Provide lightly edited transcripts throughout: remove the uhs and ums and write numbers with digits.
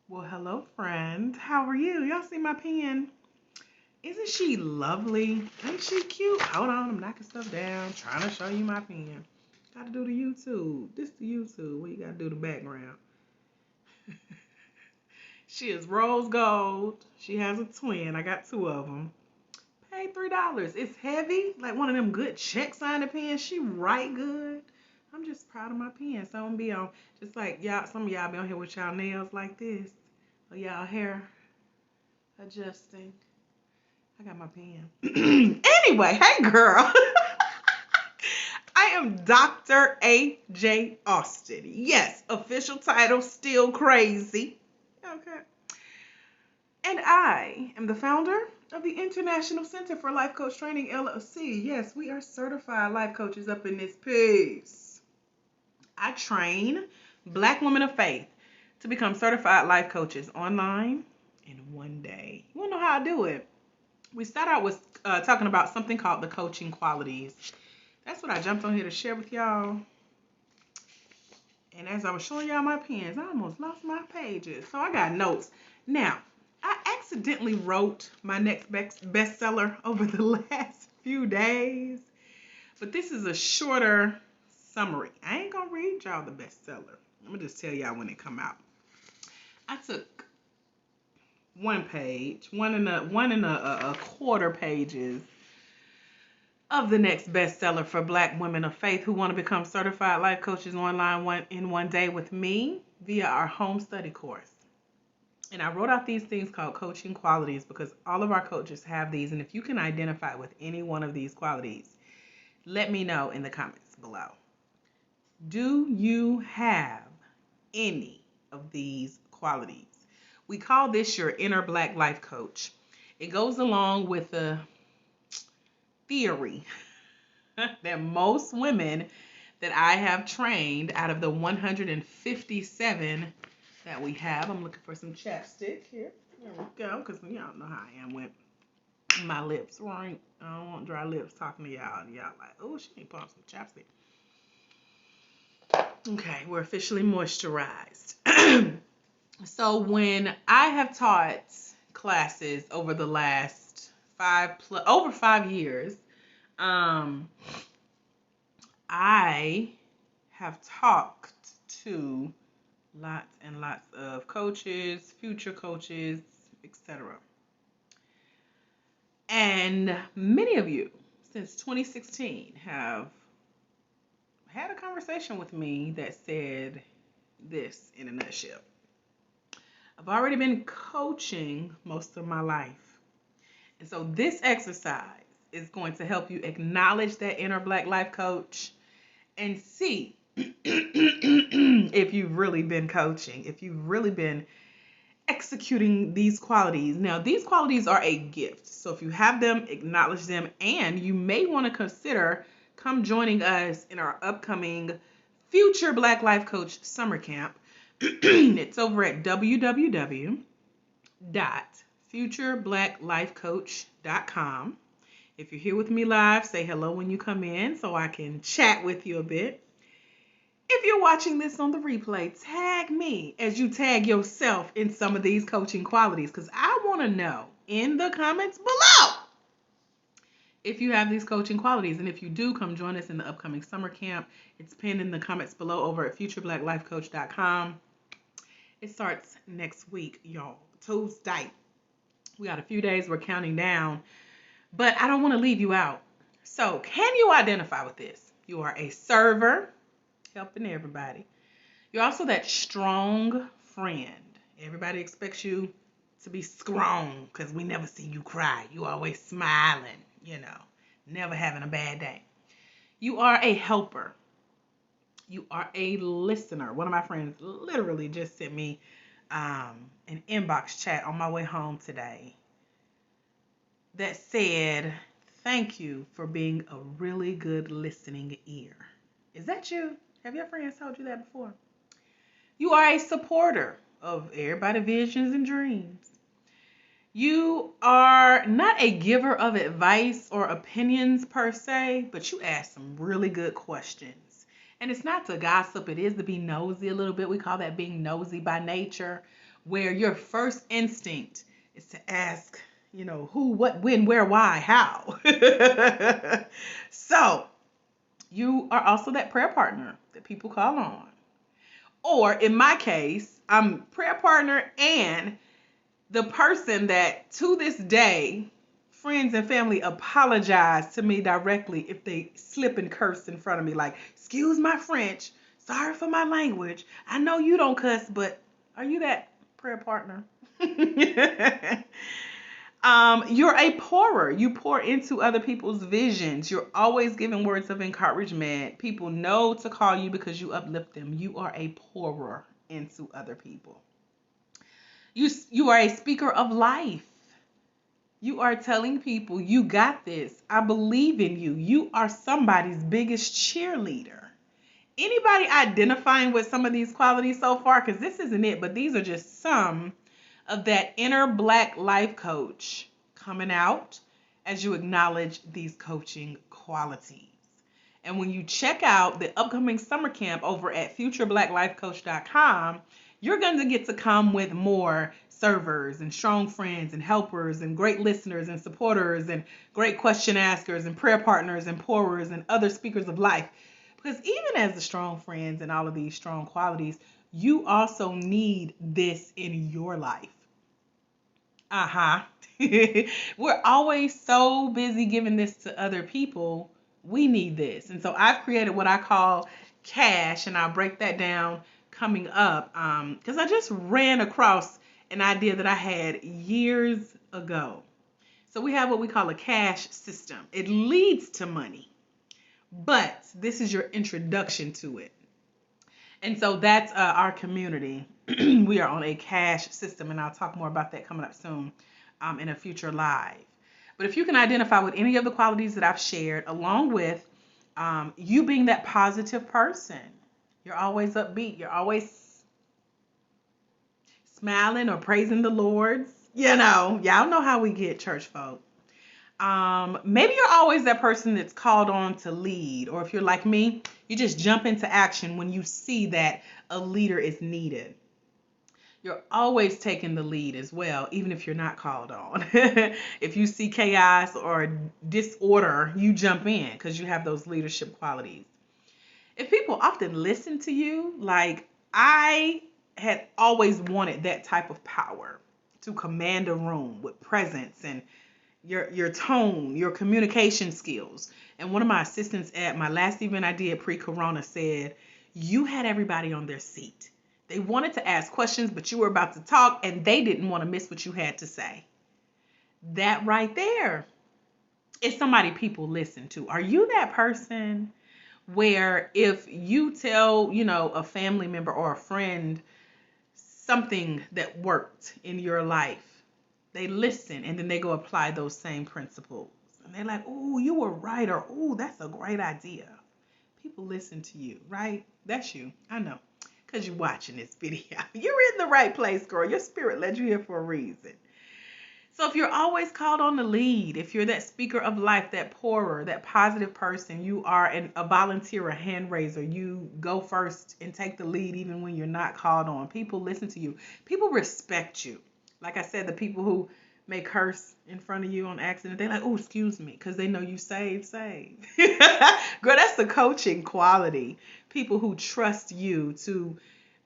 Well, hello, friend. How are you? Y'all see my pen? Isn't she lovely? Ain't she cute? Hold on, I'm knocking stuff down, trying to show you my pen. Gotta do the YouTube. This the YouTube where you gotta do the background. She is rose gold. She has a twin. I got two of them. Paid $3. It's heavy, like one of them good check signing pens. She write good. I'm just proud of my pen. So I'm gonna be on just like y'all. Some of y'all be on here with y'all nails like this, or y'all hair adjusting. I got my pen. Anyway, hey girl. I am Dr. A.J. Austin. Yes, official title still crazy. Okay. And I am the founder of the International Center for Life Coach Training LLC. Yes, we are certified life coaches up in this piece. I train Black women of faith to become certified life coaches online in one day. You want to know how I do it? We start out with talking about something called the coaching qualities. That's what I jumped on here to share with y'all. And as I was showing y'all my pens, I almost lost my pages. So I got notes. Now, I accidentally wrote my next bestseller over the last few days. But this is a shorter summary. I ain't going to read y'all the bestseller. I'm going to just tell y'all when it come out. I took one page, one and a quarter pages of the next bestseller for Black women of faith who want to become certified life coaches online in one day with me via our home study course. And I wrote out these things called coaching qualities because all of our coaches have these. And if you can identify with any one of these qualities, let me know in the comments below. Do you have any of these qualities? We call this your inner Black life coach. It goes along with the theory that most women that I have trained out of the 157 that we have. I'm looking for some chapstick here. There we go, because y'all know how I am with my lips, right? I don't want dry lips talking to y'all, and y'all like, oh, she ain't putting some chapstick. Okay, we're officially moisturized. So when I have taught classes over the last over 5 years, I have talked to lots and lots of coaches, future coaches, etc. And many of you since 2016 have had a conversation with me that said this in a nutshell. I've already been coaching most of my life. And so this exercise is going to help you acknowledge that inner Black life coach and see if you've really been coaching, if you've really been executing these qualities. Now, these qualities are a gift. So if you have them, acknowledge them, and you may want to consider come joining us in our upcoming Future Black Life Coach Summer Camp. It's over at www.futurebblacklifecoach.com. If you're here with me live, say hello when you come in so I can chat with you a bit. If you're watching this on the replay, tag me as you tag yourself in some of these coaching qualities because I want to know in the comments below if you have these coaching qualities. And if you do, come join us in the upcoming summer camp. It's pinned in the comments below over at futurebblacklifecoach.com. It starts next week, y'all. Tuesday. We got a few days. We're counting down. But I don't want to leave you out. So can you identify with this? You are a server, helping everybody. You're also that strong friend. Everybody expects you to be strong because we never see you cry. You always smiling, never having a bad day. You are a helper. You are a listener. One of my friends literally just sent me an inbox chat on my way home today that said, thank you for being a really good listening ear. Is that you? Have your friends told you that before? You are a supporter of everybody's visions and dreams. You are not a giver of advice or opinions per se, but you ask some really good questions. And it's not to gossip, it is to be nosy a little bit. We call that being nosy by nature. where your first instinct is to ask, who, what, when, where, why, how. So you are also that prayer partner that people call on. Or in my case, I'm prayer partner and the person that to this day, friends and family apologize to me directly if they slip and curse in front of me, like, excuse my French, sorry for my language. I know you don't cuss, but are you that prayer partner? You're a pourer. You pour into other people's visions. You're always giving words of encouragement. People know to call you because you uplift them. You are a pourer into other people. You are a speaker of life. You are telling people, you got this. I believe in you. You are somebody's biggest cheerleader. Anybody identifying with some of these qualities so far? Because this isn't it, but these are just some of that inner Black life coach coming out as you acknowledge these coaching qualities. And when you check out the upcoming summer camp over at futurebblacklifecoach.com, you're going to get to come with more servers and strong friends and helpers and great listeners and supporters and great question askers and prayer partners and pourers and other speakers of life. Because even as the strong friends and all of these strong qualities, you also need this in your life. We're always so busy giving this to other people. We need this. And so I've created what I call cash, and I'll break that down coming up because I just ran across an idea that I had years ago. So we have what we call a cash system. It leads to money, but this is your introduction to it. And so that's our community. We are on a cash system, and I'll talk more about that coming up soon in a future live. But if you can identify with any of the qualities that I've shared, along with you being that positive person, you're always upbeat, you're always smiling or praising the Lord. Y'all know how we get, church folk. Maybe you're always that person that's called on to lead, or if you're like me, you just jump into action when you see that a leader is needed. You're always taking the lead as well, even if you're not called on. If you see chaos or disorder, you jump in because you have those leadership qualities. If people often listen to you, like I had always wanted that type of power to command a room with presence and your tone, your communication skills. And one of my assistants at my last event I did pre-corona said, you had everybody on their seat. They wanted to ask questions, but you were about to talk and they didn't want to miss what you had to say. That right there is somebody people listen to. Are you that person where if you tell, a family member or a friend something that worked in your life, they listen and then they go apply those same principles. And they're like, oh, you were right, or oh, that's a great idea. People listen to you, right? That's you. I know. Because you're watching this video. You're in the right place, girl. Your spirit led you here for a reason. So if you're always called on the lead, if you're that speaker of life, that pourer, that positive person, you are a volunteer, a hand raiser, you go first and take the lead even when you're not called on. People listen to you. People respect you. Like I said, the people who may curse in front of you on accident, they're like, oh, excuse me, because they know you save. Girl, that's the coaching quality. People who trust you to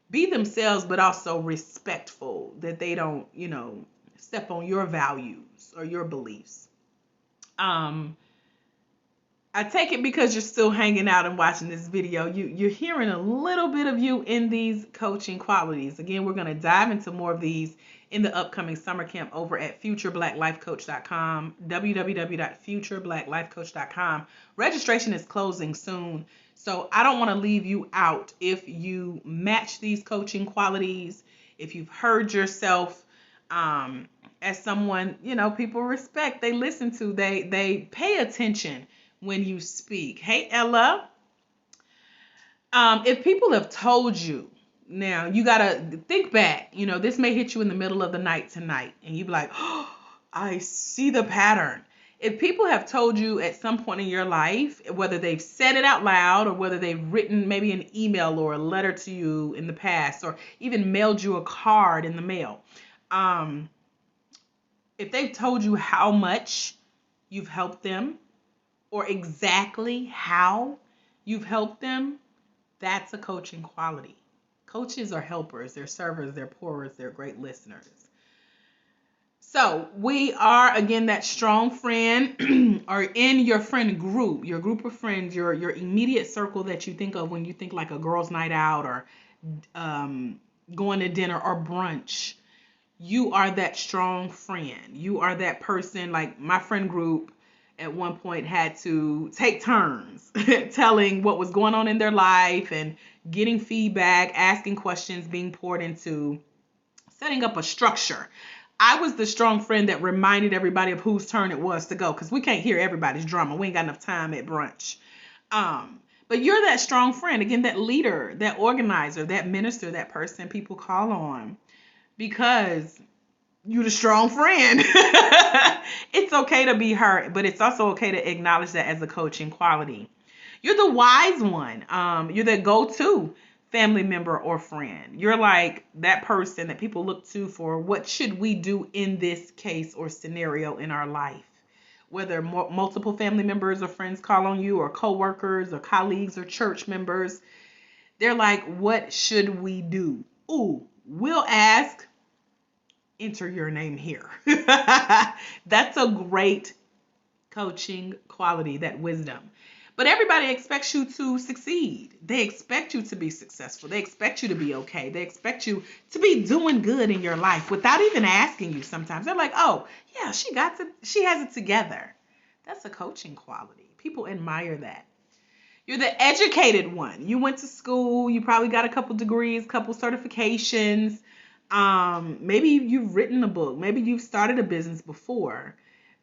be themselves, but also respectful, that they don't, step on your values or your beliefs. I take it because you're still hanging out and watching this video. You're hearing a little bit of you in these coaching qualities. Again, we're going to dive into more of these in the upcoming summer camp over at futurebblacklifecoach.com, www.futurebblacklifecoach.com. Registration is closing soon, so I don't want to leave you out. If you match these coaching qualities, if you've heard yourself as someone, people respect, they listen to, they pay attention when you speak. Hey, Ella. If people have told you, now you got to think back, this may hit you in the middle of the night tonight and you be like, oh, I see the pattern. If people have told you at some point in your life, whether they've said it out loud or whether they've written maybe an email or a letter to you in the past or even mailed you a card in the mail, um, if they've told you how much you've helped them or exactly how you've helped them, that's a coaching quality. Coaches are helpers, they're servers, they're pourers, they're great listeners. So we are again that strong friend or in your friend group, your group of friends, your immediate circle that you think of when you think like a girls' night out or um, going to dinner or brunch. You are that strong friend. You are that person. Like my friend group at one point had to take turns telling what was going on in their life and getting feedback, asking questions, being poured into, setting up a structure. I was the strong friend that reminded everybody of whose turn it was to go because we can't hear everybody's drama. We ain't got enough time at brunch. But you're that strong friend, again, that leader, that organizer, that minister, that person people call on because you're the strong friend. It's okay to be hurt, but it's also okay to acknowledge that as a coaching quality. You're the wise one. You're the go-to family member or friend. You're like that person that people look to for what should we do in this case or scenario in our life. Whether multiple family members or friends call on you or coworkers or colleagues or church members, they're like, what should we do? Ooh, we'll ask, enter your name here. That's a great coaching quality, that wisdom. But everybody expects you to succeed. They expect you to be successful. They expect you to be okay. They expect you to be doing good in your life without even asking you sometimes. They're like, oh, yeah, she has it together. That's a coaching quality. People admire that. You're the educated one. You went to school. You probably got a couple degrees, couple certifications. Maybe you've written a book. Maybe you've started a business before.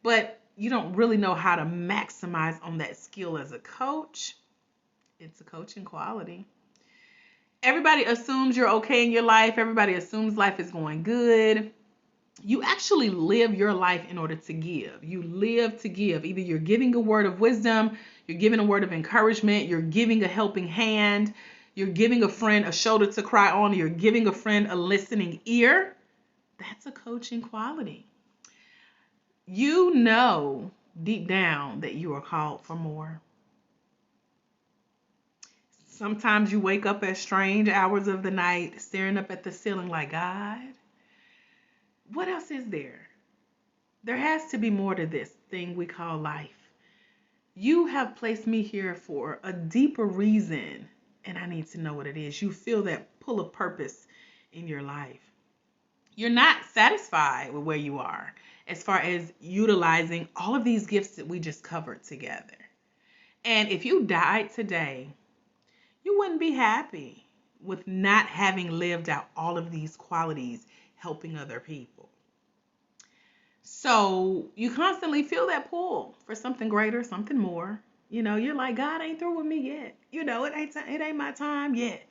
But you don't really know how to maximize on that skill as a coach. It's a coaching quality. Everybody assumes you're okay in your life. Everybody assumes life is going good. You actually live your life in order to give. You live to give. Either you're giving a word of wisdom, you're giving a word of encouragement, you're giving a helping hand, you're giving a friend a shoulder to cry on, you're giving a friend a listening ear. That's a coaching quality. You know deep down that you are called for more. Sometimes you wake up at strange hours of the night, staring up at the ceiling like, God, what else is there? There has to be more to this thing we call life. You have placed me here for a deeper reason, and I need to know what it is. You feel that pull of purpose in your life. You're not satisfied with where you are as far as utilizing all of these gifts that we just covered together. And if you died today, you wouldn't be happy with not having lived out all of these qualities helping other people. So you constantly feel that pull for something greater, something more. You're like, God ain't through with me yet. It ain't my time yet.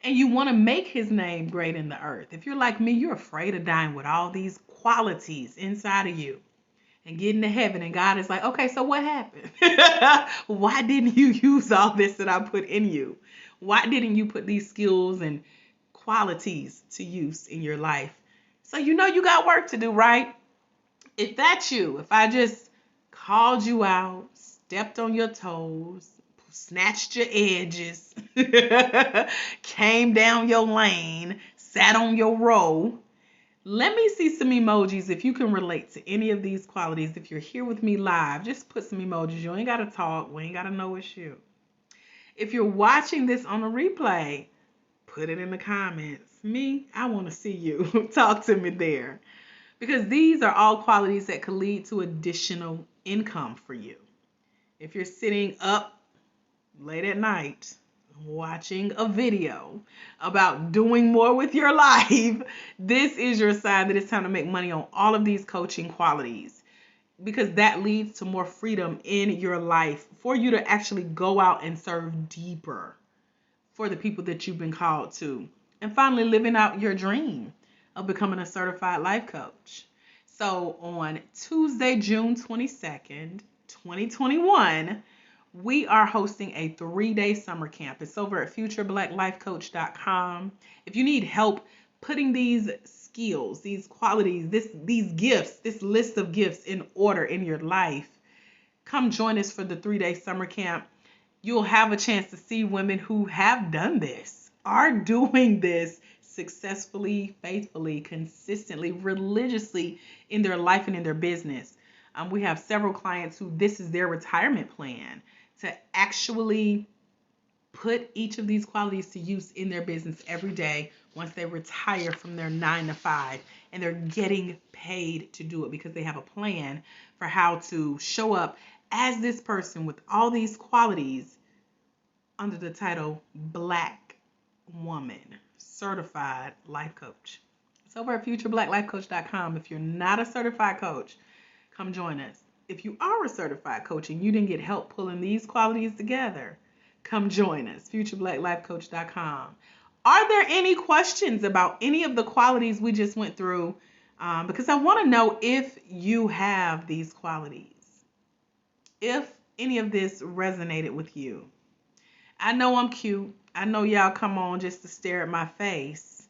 And you want to make his name great in the earth. If you're like me, you're afraid of dying with all these qualities inside of you and getting to heaven. And God is like, okay, so what happened? Why didn't you use all this that I put in you? Why didn't you put these skills and qualities to use in your life? So you got work to do, right? If that's you, if I just called you out, stepped on your toes, snatched your edges, came down your lane, sat on your row, let me see some emojis if you can relate to any of these qualities. If you're here with me live, just put some emojis. You ain't got to talk. We ain't got to know it's you. If you're watching this on a replay, put it in the comments. Me, I want to see you. Talk to me there. Because these are all qualities that could lead to additional income for you. If you're sitting up late at night watching a video about doing more with your life, this is your sign that it's time to make money on all of these coaching qualities, because that leads to more freedom in your life for you to actually go out and serve deeper for the people that you've been called to. And finally, living out your dream of becoming a certified life coach. So on Tuesday, June 22nd, 2021, we are hosting a 3-day summer camp. It's over at futureblackLifeCoach.com. If you need help putting these skills, these qualities, these gifts, this list of gifts in order in your life, come join us for the 3-day summer camp. You'll have a chance to see women who have done this, are doing this successfully, faithfully, consistently, religiously in their life and in their business. We have several clients who this is their retirement plan to actually put each of these qualities to use in their business every day once they retire from their 9 to 5, and they're getting paid to do it because they have a plan for how to show up as this person with all these qualities under the title Black Woman Certified Life Coach. It's over at futureblackLifeCoach.com. If you're not a certified coach, come join us. If you are a certified coach and you didn't get help pulling these qualities together, come join us, futureblackLifeCoach.com. Are there any questions about any of the qualities we just went through? Because I want to know if you have these qualities, if any of this resonated with you. I know I'm cute. I know y'all come on just to stare at my face,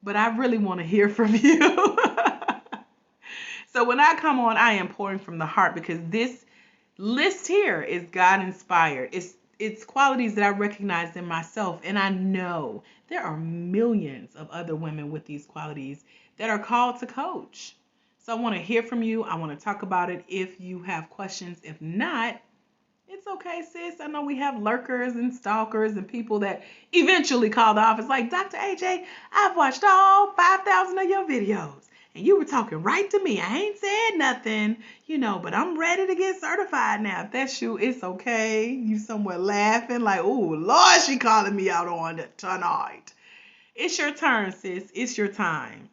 but I really want to hear from you. So when I come on, I am pouring from the heart because this list here is God inspired. It's qualities that I recognize in myself, and I know there are millions of other women with these qualities that are called to coach. So I want to hear from you. I want to talk about it if you have questions. If not, it's okay, sis. I know we have lurkers and stalkers and people that eventually call the office like, Dr. AJ, I've watched all 5,000 of your videos. And you were talking right to me. I ain't said nothing, but I'm ready to get certified now. If that's you, it's okay. You somewhere laughing like, oh, Lord, she calling me out on it tonight. It's your turn, sis. It's your time.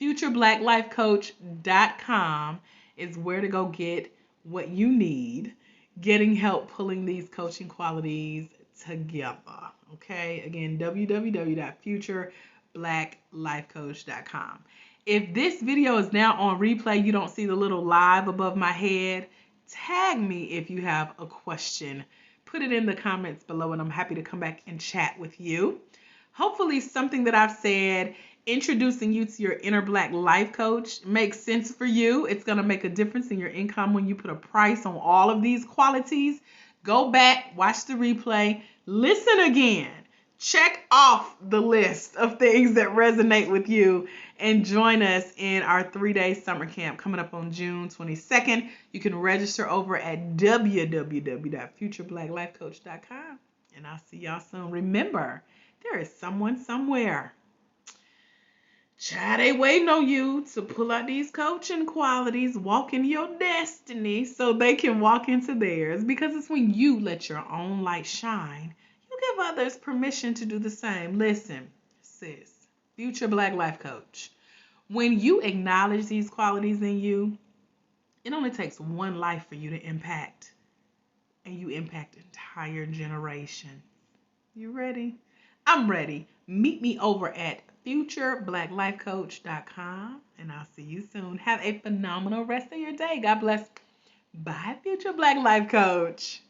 FutureBlackLifeCoach.com is where to go get what you need, getting help pulling these coaching qualities together. Okay? Again, www.futureblackLifeCoach.com. If this video is now on replay, you don't see the little live above my head, tag me if you have a question. Put it in the comments below and I'm happy to come back and chat with you. Hopefully something that I've said, introducing you to your inner Black life coach, makes sense for you. It's going to make a difference in your income when you put a price on all of these qualities. Go back, watch the replay, listen again. Check off the list of things that resonate with you and join us in our 3-day summer camp coming up on June 22nd. You can register over at www.futureblackLifeCoach.com. And I'll see y'all soon. Remember, there is someone somewhere. Child, they waiting on you to pull out these coaching qualities, walk in your destiny so they can walk into theirs. Because it's when you let your own light shine, you give others permission to do the same. Listen, sis, Future Black Life Coach. When you acknowledge these qualities in you, it only takes one life for you to impact. And you impact entire generation. You ready? I'm ready. Meet me over at futureblackLifeCoach.com, and I'll see you soon. Have a phenomenal rest of your day. God bless. Bye, Future Black Life Coach.